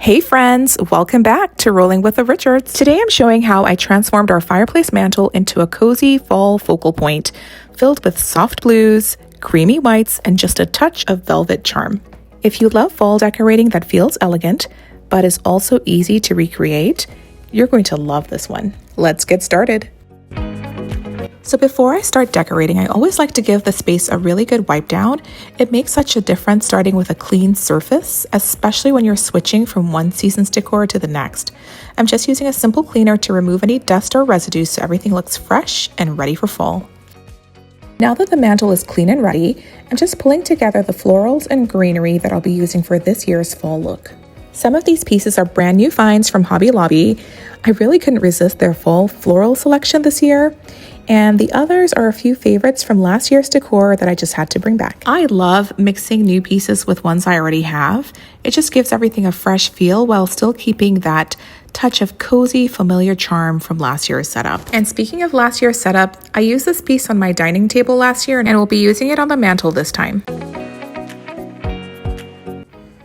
Hey friends, welcome back to Rolling with the Richards. Today I'm showing how I transformed our fireplace mantle into a cozy fall focal point filled with soft blues, creamy whites, and just a touch of velvet charm. If you love fall decorating that feels elegant, but is also easy to recreate, you're going to love this one. Let's get started. So before I start decorating, I always like to give the space a really good wipe down. It makes such a difference starting with a clean surface, especially when you're switching from one season's decor to the next. I'm just using a simple cleaner to remove any dust or residue so everything looks fresh and ready for fall. Now that the mantle is clean and ready, I'm just pulling together the florals and greenery that I'll be using for this year's fall look. Some of these pieces are brand new finds from Hobby Lobby. I really couldn't resist their fall floral selection this year. And the others are a few favorites from last year's decor that I just had to bring back. I love mixing new pieces with ones I already have. It just gives everything a fresh feel while still keeping that touch of cozy, familiar charm from last year's setup. And speaking of last year's setup, I used this piece on my dining table last year and will be using it on the mantle this time.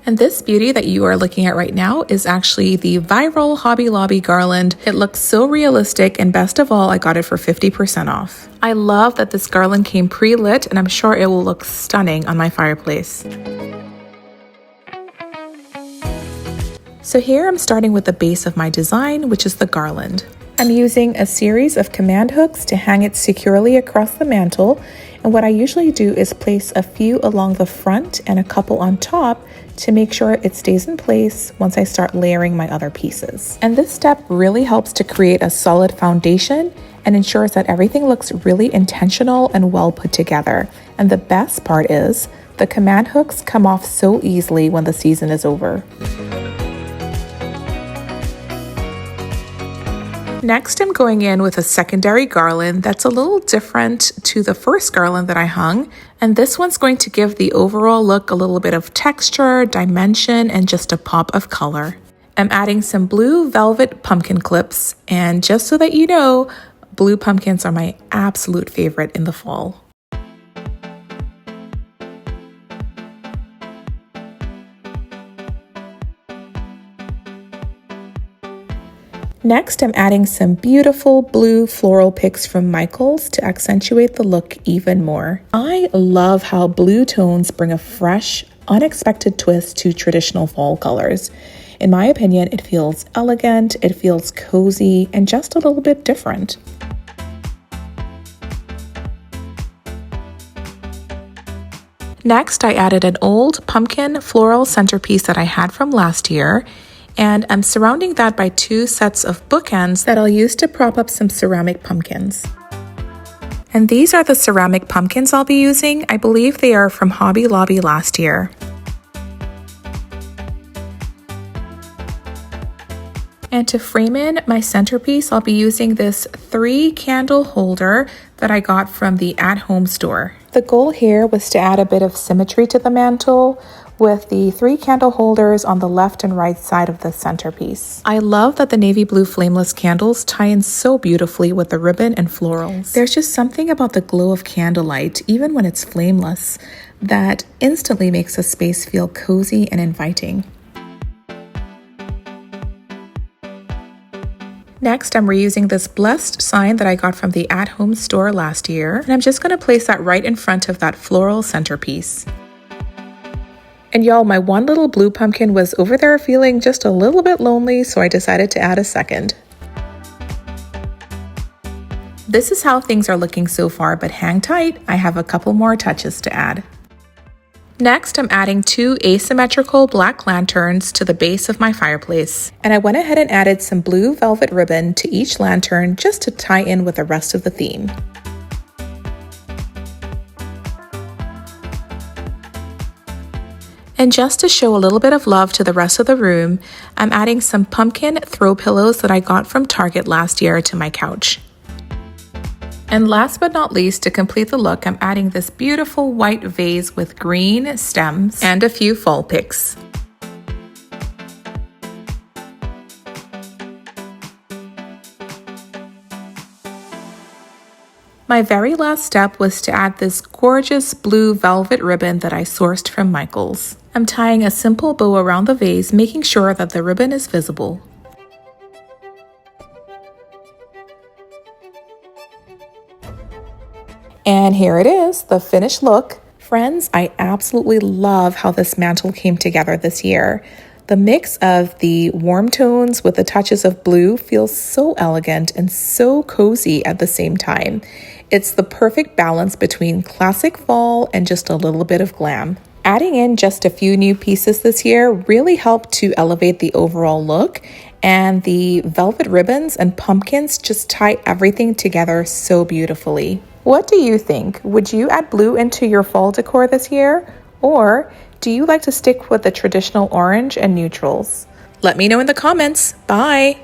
And this beauty that you are looking at right now is actually the viral Hobby Lobby garland. It looks so realistic, and best of all, I got it for 50% off. I love that this garland came pre-lit, and I'm sure it will look stunning on my fireplace. So here I'm starting with the base of my design, which is the garland. I'm using a series of command hooks to hang it securely across the mantle, and what I usually do is place a few along the front and a couple on top to make sure it stays in place once I start layering my other pieces. And this step really helps to create a solid foundation and ensures that everything looks really intentional and well put together. And the best part is, the command hooks come off so easily when the season is over. Next, I'm going in with a secondary garland that's a little different to the first garland that I hung, and this one's going to give the overall look a little bit of texture, dimension, and just a pop of color. I'm adding some blue velvet pumpkin clips, and just so that you know, blue pumpkins are my absolute favorite in the fall. Next, I'm adding some beautiful blue floral picks from Michaels to accentuate the look even more. I love how blue tones bring a fresh, unexpected twist to traditional fall colors. In my opinion, it feels elegant, it feels cozy, and just a little bit different. Next, I added an old pumpkin floral centerpiece that I had from last year, and I'm surrounding that by two sets of bookends that I'll use to prop up some ceramic pumpkins. And these are the ceramic pumpkins I'll be using. I believe they are from Hobby Lobby last year. And to frame in my centerpiece, I'll be using this 3-candle holder that I got from the at-home store. The goal here was to add a bit of symmetry to the mantle with the 3-candle holders on the left and right side of the centerpiece. I love that the navy blue flameless candles tie in so beautifully with the ribbon and florals. There's just something about the glow of candlelight, even when it's flameless, that instantly makes a space feel cozy and inviting. Next, I'm reusing this blessed sign that I got from the at-home store last year, and I'm just going to place that right in front of that floral centerpiece. And y'all, my one little blue pumpkin was over there feeling just a little bit lonely, so I decided to add a second. This is how things are looking so far, but hang tight, I have a couple more touches to add. Next, I'm adding 2 asymmetrical black lanterns to the base of my fireplace, and I went ahead and added some blue velvet ribbon to each lantern just to tie in with the rest of the theme. And just to show a little bit of love to the rest of the room, I'm adding some pumpkin throw pillows that I got from Target last year to my couch. And last but not least, to complete the look, I'm adding this beautiful white vase with green stems and a few fall picks. My very last step was to add this gorgeous blue velvet ribbon that I sourced from Michael's. I'm tying a simple bow around the vase, making sure that the ribbon is visible. And here it is, the finished look. Friends, I absolutely love how this mantle came together this year. The mix of the warm tones with the touches of blue feels so elegant and so cozy at the same time. It's the perfect balance between classic fall and just a little bit of glam. Adding in just a few new pieces this year really helped to elevate the overall look, and the velvet ribbons and pumpkins just tie everything together so beautifully. What do you think? Would you add blue into your fall decor this year? Or do you like to stick with the traditional orange and neutrals? Let me know in the comments. Bye!